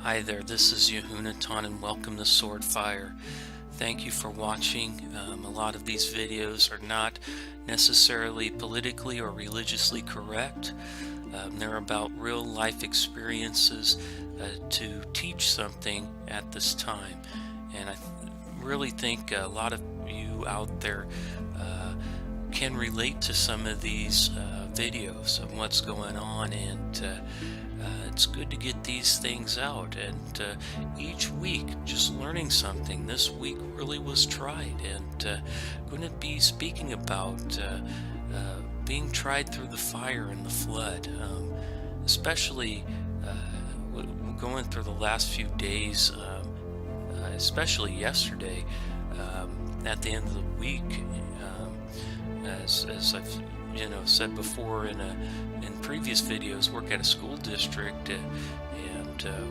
Hi there, this is Yehunatan and welcome to Swordfire. Thank you for watching. A lot of these videos are not necessarily politically or religiously correct. They're about real life experiences to teach something at this time. And really think a lot of you out there can relate to some of these videos of what's going on, and it's good to get these things out. And each week, just learning something. This week really was tried, and going to be speaking about being tried through the fire and the flood, especially going through the last few days, especially yesterday, at the end of the week. As I've said before in previous videos, work at a school district, and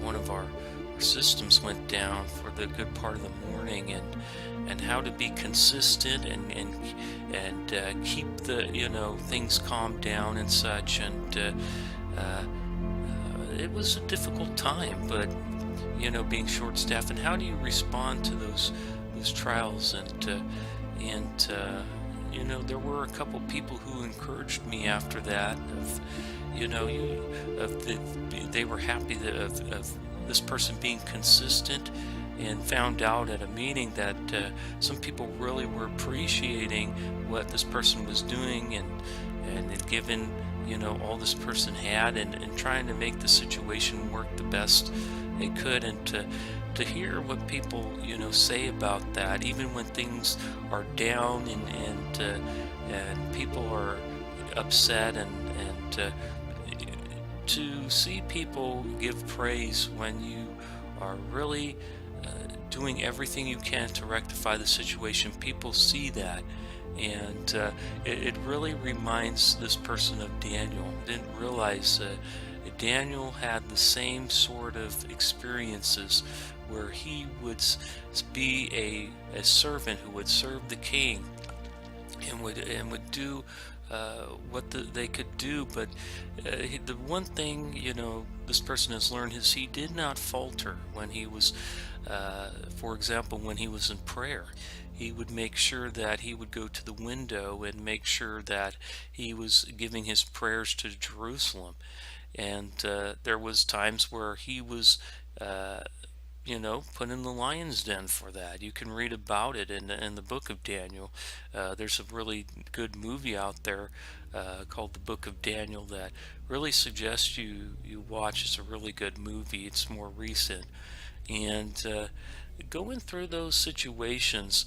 one of our systems went down for the good part of the morning, and how to be consistent and keep the things calmed down and such. And it was a difficult time, but being short staffed, and how do you respond to those trials? And there were a couple people who encouraged me after that. They were happy of this person being consistent, and found out at a meeting that some people really were appreciating what this person was doing, and had given all this person had, and trying to make the situation work the best they could. And to hear what people say about that, even when things are down, and people are upset, and to see people give praise when you are really doing everything you can to rectify the situation. People see that, and it really reminds this person of Daniel. Didn't realize Daniel had the same sort of experiences, where he would be a servant who would serve the king, and would do what they could do. But the one thing this person has learned is he did not falter when he was, for example, when he was in prayer. He would make sure that he would go to the window and make sure that he was giving his prayers to Jerusalem. And there was times where he was put in the lion's den for that. You can read about it in the book of Daniel. There's a really good movie out there called the Book of Daniel that really suggests you watch. It's a really good movie. It's more recent. And going through those situations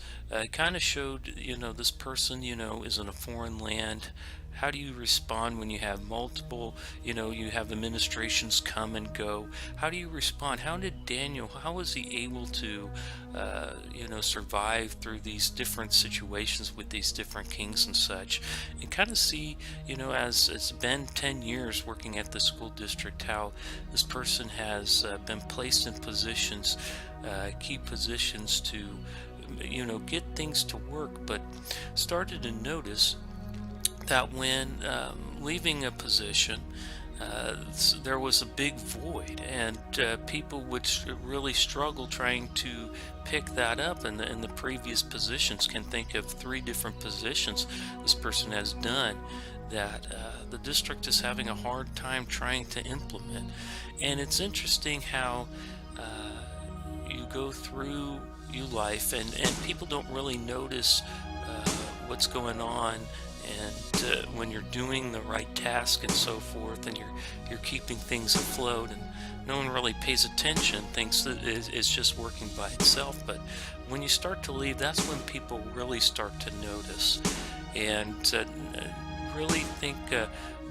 kind of showed, this person, is in a foreign land. How do you respond when you have multiple, you have administrations come and go? How do you respond? How did Daniel, how was he able to, survive through these different situations with these different kings and such? And kind of see, as it's been 10 years working at the school district, how this person has been placed in positions, key positions to, get things to work, but started to notice that when leaving a position, there was a big void, and people would really struggle trying to pick that up in the previous positions. Can think of 3 different positions this person has done that the district is having a hard time trying to implement. And it's interesting how you go through your life, and people don't really notice what's going on, and when you're doing the right task and so forth, and you're keeping things afloat, and no one really pays attention, thinks that it's just working by itself. But when you start to leave, that's when people really start to notice, and really think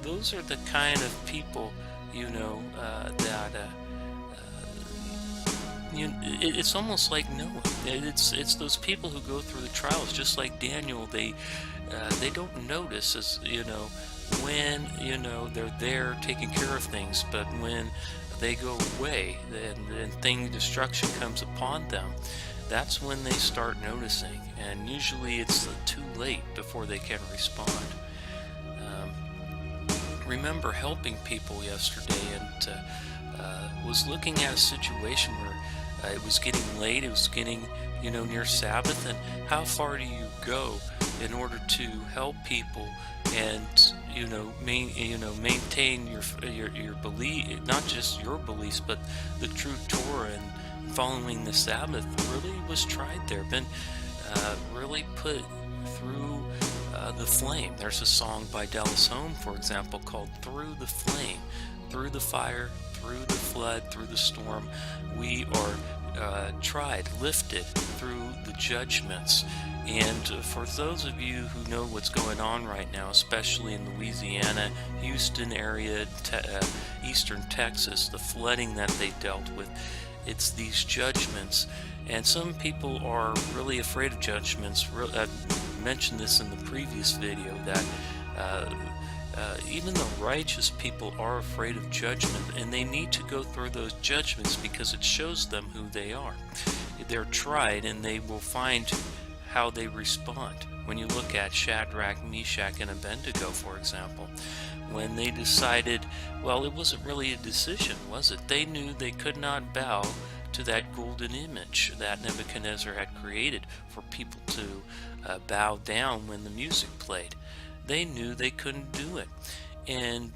those are the kind of people that it's almost like Noah. It's those people who go through the trials, just like Daniel. They don't notice, as when they're there taking care of things, but when they go away and destruction comes upon them, that's when they start noticing. And usually it's too late before they can respond. Remember helping people yesterday, and was looking at a situation where it was getting late, it was getting, near Sabbath, and how far do you go in order to help people and, maintain your belief, not just your beliefs, but the true Torah and following the Sabbath really was tried there, been really put through the flame. There's a song by Dallas Home, for example, called Through the Flame, through the fire, through the flood, through the storm. We are tried, lifted through the judgments. And for those of you who know what's going on right now, especially in Louisiana, Houston area, eastern Texas, the flooding that they dealt with, it's these judgments. And some people are really afraid of judgments. I mentioned this in the previous video, that even the righteous people are afraid of judgment, and they need to go through those judgments because it shows them who they are. They're tried, and they will find how they respond. When you look at Shadrach, Meshach, and Abednego, for example, when they decided, well, it wasn't really a decision, was it? They knew they could not bow to that golden image that Nebuchadnezzar had created for people to bow down when the music played. They knew they couldn't do it, and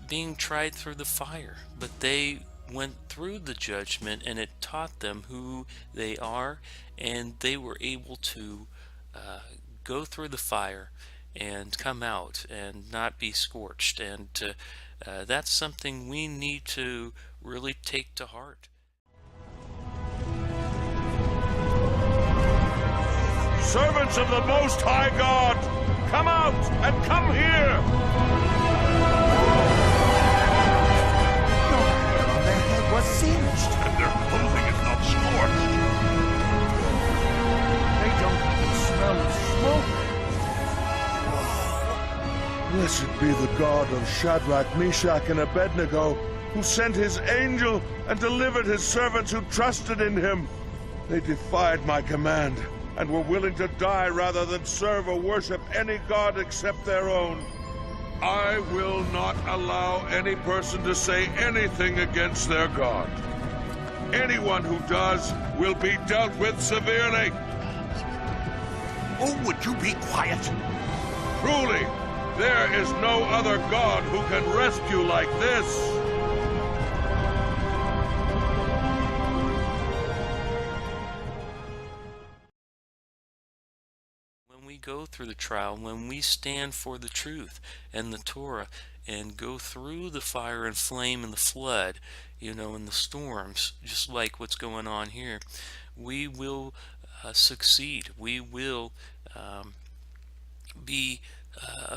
being tried through the fire, but they went through the judgment, and it taught them who they are, and they were able to go through the fire and come out and not be scorched. And that's something we need to really take to heart. Servants of the Most High God, come out and come here! The hair on their head was singed. And their clothing is not scorched. They don't even smell of smoke. Blessed be the God of Shadrach, Meshach, and Abednego, who sent his angel and delivered his servants who trusted in him. They defied my command and were willing to die rather than serve or worship any god except their own. I will not allow any person to say anything against their God. Anyone who does will be dealt with severely. Oh, would you be quiet? Truly, there is no other God who can rescue like this. When we go through the trial, when we stand for the truth and the Torah and go through the fire and flame and the flood, and the storms, just like what's going on here, we will succeed. We will be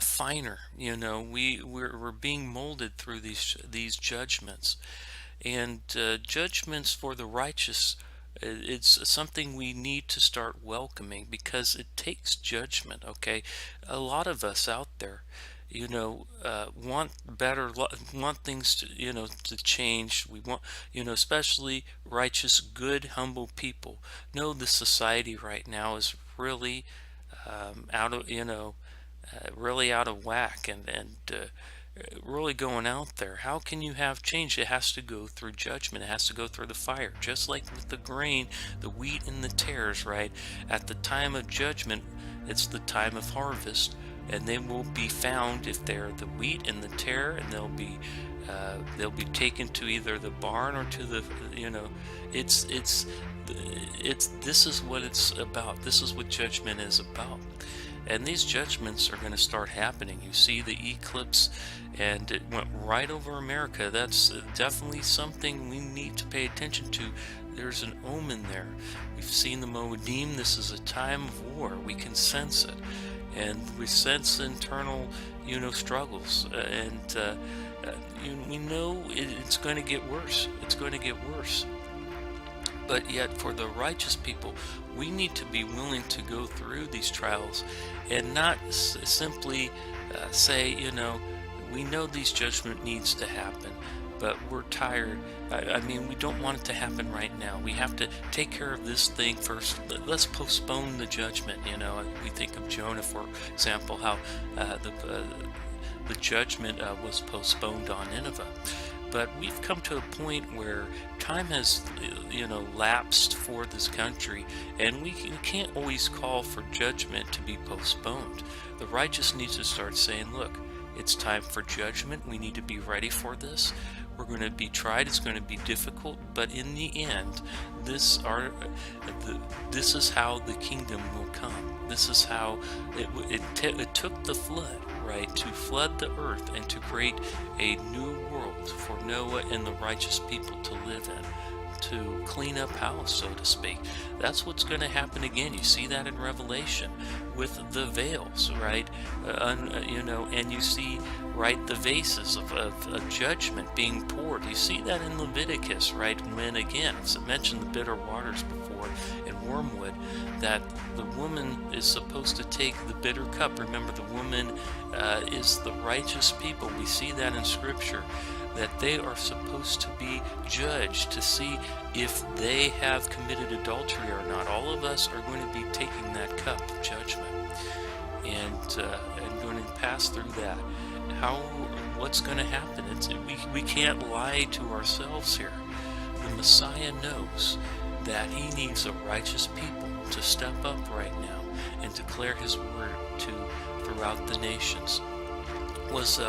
finer. We're being molded through these judgments, and judgments for the righteous. It's something we need to start welcoming, because it takes judgment. Okay, a lot of us out there, want better, want things to, to change. We want, especially righteous, good, humble people. No, the society right now is really out of, really out of whack, and really going out there. How can you have change? It has to go through judgment. It has to go through the fire, just like with the grain, the wheat and the tares, right? At the time of judgment, it's the time of harvest, and they will be found, if they're the wheat and the tare, and they'll be taken to either the barn or to the, it's this is what it's about. This is what judgment is about. And these judgments are going to start happening. You see the eclipse, and it went right over America. That's definitely something we need to pay attention to. There's an omen there. We've seen the Moedim. This is a time of war. We can sense it. And we sense internal, struggles. We know it's going to get worse. It's going to get worse. But yet, for the righteous people, we need to be willing to go through these trials and not simply say, we know these judgment needs to happen, but we're tired. I mean, we don't want it to happen right now. We have to take care of this thing first. Let's postpone the judgment. We think of Jonah, for example, how the judgment was postponed on Nineveh. But we've come to a point where time has, lapsed for this country, and we can't always call for judgment to be postponed. The righteous needs to start saying, look, it's time for judgment. We need to be ready for this. We're going to be tried. It's going to be difficult, but in the end, this is how the kingdom will come. This is how it took the flood, right, to flood the earth and to create a new world for Noah and the righteous people to live in, to clean up house, so to speak. That's what's going to happen again. You see that in Revelation with the veils, right? And you see, right, the vases of judgment being poured. You see that in Leviticus, right? When, again, as I mentioned the bitter waters before in Wormwood, that the woman is supposed to take the bitter cup. Remember, the woman is the righteous people. We see that in Scripture, that they are supposed to be judged to see if they have committed adultery or not. All of us are going to be taking that cup of judgment and going to pass through that. What's going to happen? We can't lie to ourselves here. The Messiah knows that he needs a righteous people to step up right now and declare his word throughout the nations. Was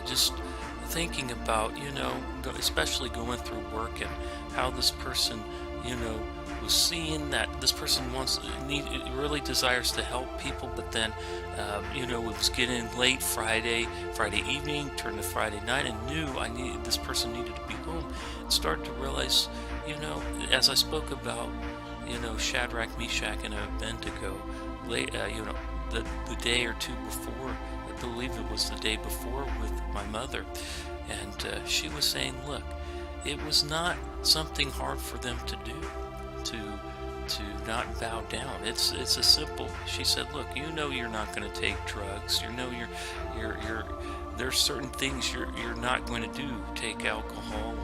just thinking about, especially going through work and how this person, was seeing that this person really desires to help people, but then, it was getting late Friday evening, turned to Friday night, and knew this person needed to be home, and started to realize, as I spoke about, Shadrach, Meshach, and Abednego, the day or two before, I believe it was the day before, with my mother, and she was saying, look, it was not something hard for them to do, to not bow down. It's a simple. She said, look, you're not going to take drugs. You're there's certain things you're not going to do. Take alcohol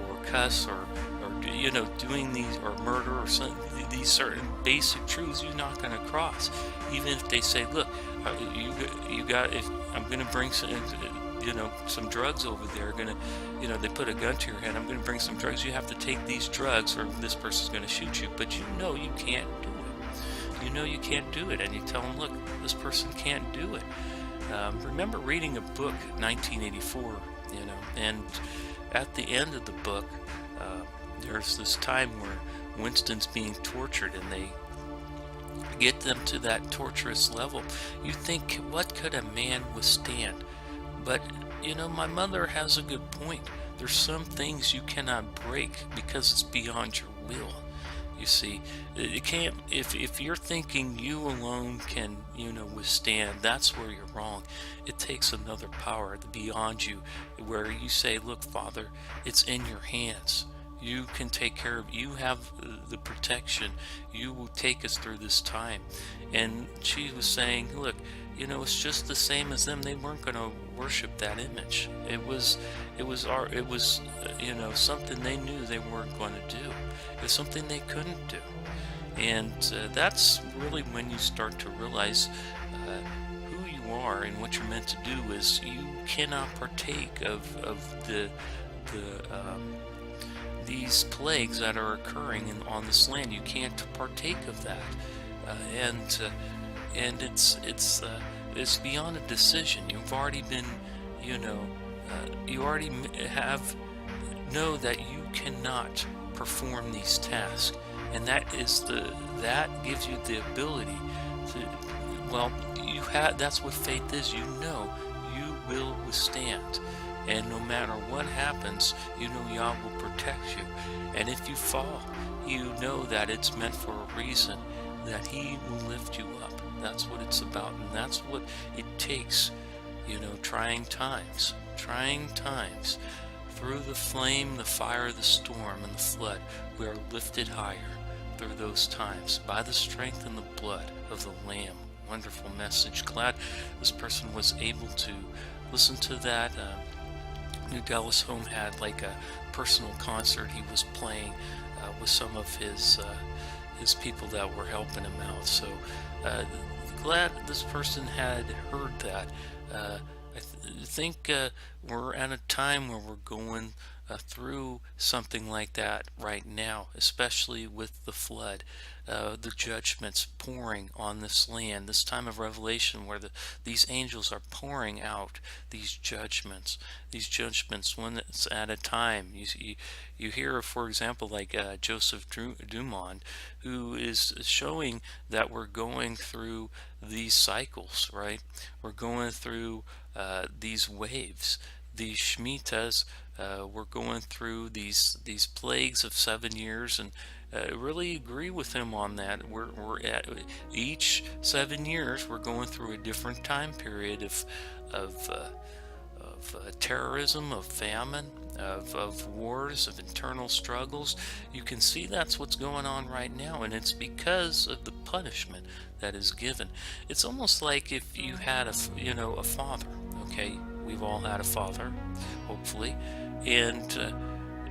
or cuss or doing these, or murder, or these certain basic truths you're not going to cross. Even if they say, look, you got, if I'm going to bring some drugs over there, they put a gun to your head, I'm going to bring some drugs, you have to take these drugs or this person's going to shoot you, but you can't do it. You can't do it, and you tell them, look, this person can't do it. Remember reading a book, 1984, and at the end of the book, there's this time where Winston's being tortured, and they get them to that torturous level. You think, what could a man withstand? But, my mother has a good point. There's some things you cannot break because it's beyond your will. You see, it can't, if you're thinking you alone can, withstand, that's where you're wrong. It takes another power beyond you, where you say, look, Father, it's in your hands. You can take care of, you have the protection. You will take us through this time. And she was saying, look, it's just the same as them. They weren't going to worship that image. It was something they knew they weren't going to do. It's something they couldn't do. And that's really when you start to realize who you are and what you're meant to do. Is you cannot partake of these plagues that are occurring on this land. You can't partake of that, and it's beyond a decision. You've already been, you already know that you cannot perform these tasks, and that gives you the ability to. Well, that's what faith is. You will withstand. And no matter what happens, Yah will protect you. And if you fall, you know that it's meant for a reason, that He will lift you up. That's what it's about, and that's what it takes, trying times. Through the flame, the fire, the storm, and the flood, we are lifted higher through those times by the strength and the blood of the Lamb. Wonderful message. Glad this person was able to listen to that. New Dallas Home had like a personal concert he was playing with some of his people that were helping him out. So glad this person had heard that. think we're at a time where we're going through something like that right now, especially with the flood, the judgments pouring on this land, this time of revelation where these angels are pouring out these judgments when it's at a time. You hear, for example, like Joseph Dumond, who is showing that we're going through these cycles, right? We're going through these waves, these shmitas. We're going through these plagues of 7 years, and really agree with him on that. We're at each 7 years we're going through a different time period of uh, of terrorism, of famine, of wars, of internal struggles. You can see that's what's going on right now, and it's because of the punishment that is given. It's almost like if you had a father. Okay, we've all had a father, hopefully, and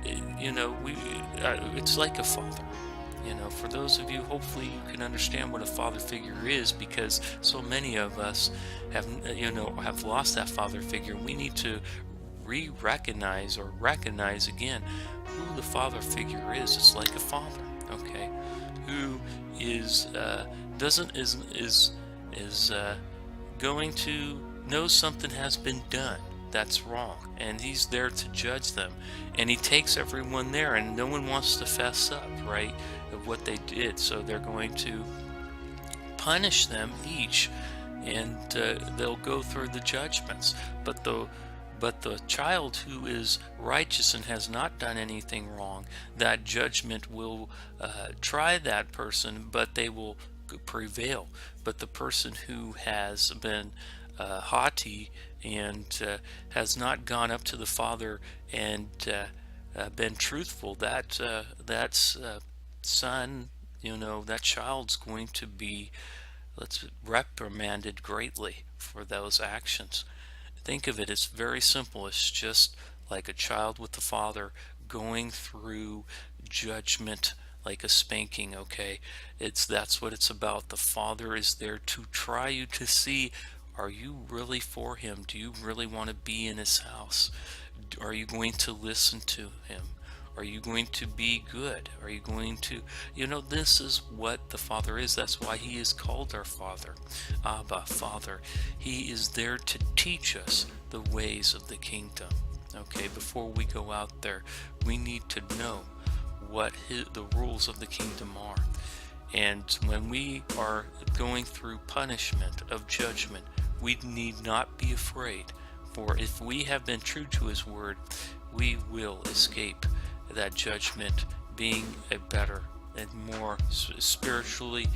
we it's like a father. For those of you, hopefully you can understand what a father figure is, because so many of us have lost that father figure. We need to re-recognize or recognize again who the father figure is. It's like a father, okay, who is doesn't is going to know something has been done that's wrong, and he's there to judge them, and he takes everyone there, and no one wants to fess up, right, of what they did, so they're going to punish them each, and they'll go through the judgments. But the child who is righteous and has not done anything wrong, that judgment will try that person, but they will prevail. But the person who has been haughty and has not gone up to the Father and been truthful, that's son, that child's going to be, let's reprimanded greatly for those actions. Think of it as very simple. It's just like a child with the father going through judgment, like a spanking, okay? That's what it's about. The father is there to try you to see, are you really for him? Do you really want to be in his house? Are you going to listen to him? Are you going to be good? Are you going to, this is what the Father is. That's why he is called our Father. Abba, Father. He is there to teach us the ways of the kingdom. Okay, before we go out there, we need to know what the rules of the kingdom are. And when we are going through punishment of judgment, we need not be afraid. For if we have been true to his word, we will escape that judgment, being a better and more spiritually,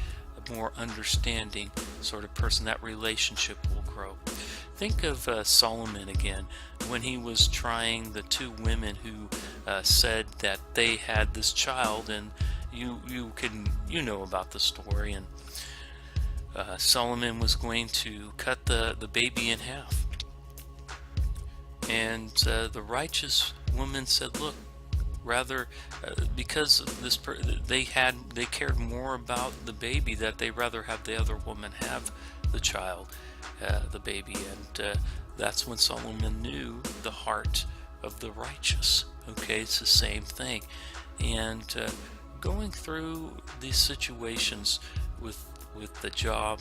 more understanding sort of person. That relationship will grow. Think of Solomon again, when he was trying the two women who said that they had this child, and you know about the story, and Solomon was going to cut the baby in half, and the righteous woman said, look, rather, because they cared more about the baby, that they rather have the other woman have the child, the baby, and that's when Solomon knew the heart of the righteous. Okay, it's the same thing, and going through these situations with the job,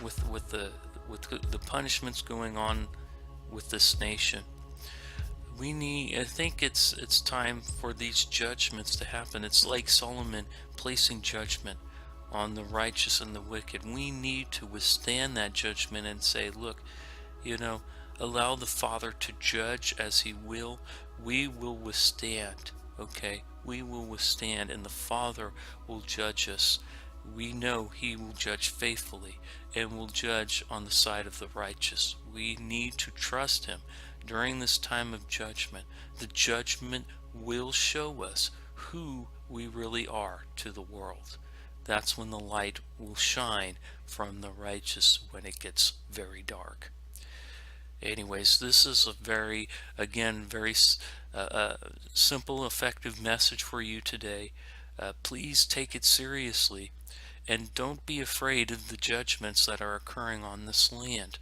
with the punishments going on with this nation. I think it's time for these judgments to happen. It's like Solomon placing judgment on the righteous and the wicked. We need to withstand that judgment and say, look, allow the Father to judge as he will. We will withstand, okay? We will withstand, and the Father will judge us. We know he will judge faithfully and will judge on the side of the righteous. We need to trust him. During this time of judgment, the judgment will show us who we really are to the world. That's when the light will shine from the righteous when it gets very dark. Anyways, this is a very simple, effective message for you today. Please take it seriously, and don't be afraid of the judgments that are occurring on this land.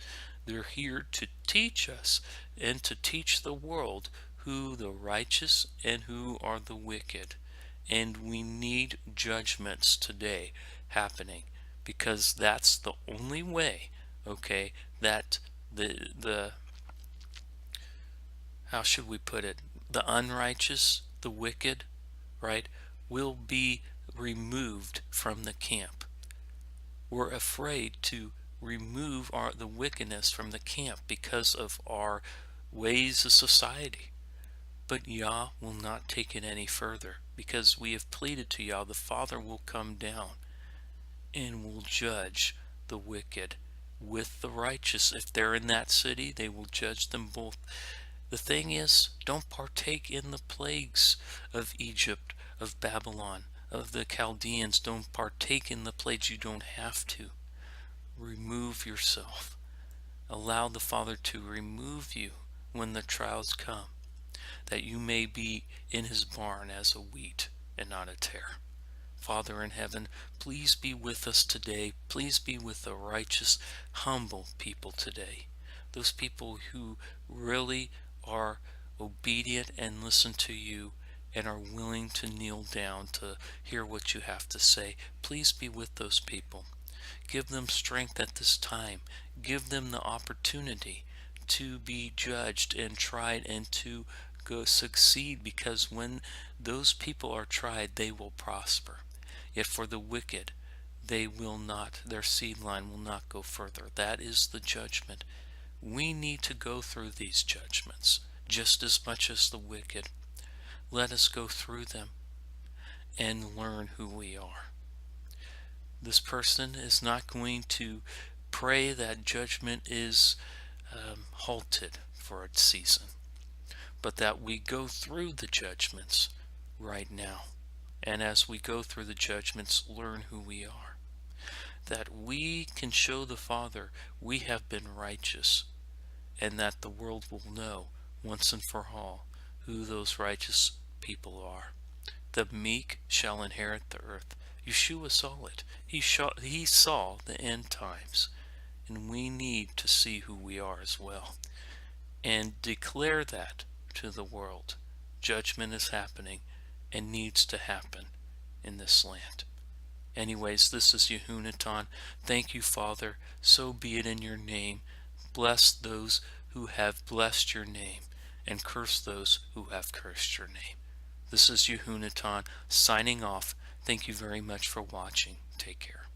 They're here to teach us and to teach the world who the righteous and who are the wicked. And we need judgments today happening, because that's the only way, okay, that the how should we put it, the unrighteous, the wicked, right, will be removed from the camp. We're afraid to remove the wickedness from the camp because of our ways of society. But Yah will not take it any further, because we have pleaded to Yah. The Father will come down and will judge the wicked with the righteous. If they're in that city, they will judge them both. The thing is, don't partake in the plagues of Egypt, of Babylon, of the Chaldeans. Don't partake in the plagues. You don't have to. Remove yourself. Allow the Father to remove you when the trials come, that you may be in his barn as a wheat and not a tare. Father in heaven, please be with us today. Please be with the righteous, humble people today. Those people who really are obedient and listen to you and are willing to kneel down to hear what you have to say. Please be with those people. Give them strength at this time. Give them the opportunity to be judged and tried and to go succeed, because when those people are tried, they will prosper. Yet for the wicked, they will not, their seed line will not go further. That is the judgment. We need to go through these judgments just as much as the wicked. Let us go through them and learn who we are. This person is not going to pray that judgment is halted for its season, but that we go through the judgments right now. And as we go through the judgments, learn who we are. That we can show the Father we have been righteous, and that the world will know once and for all who those righteous people are. The meek shall inherit the earth. Yeshua saw it. He saw the end times, and we need to see who we are as well and declare that to the world. Judgment is happening and needs to happen in this land. Anyways, this is Yehunatan. Thank you, Father. So be it in your name. Bless those who have blessed your name, and curse those who have cursed your name. This is Yehunatan signing off. Thank you very much for watching. Take care.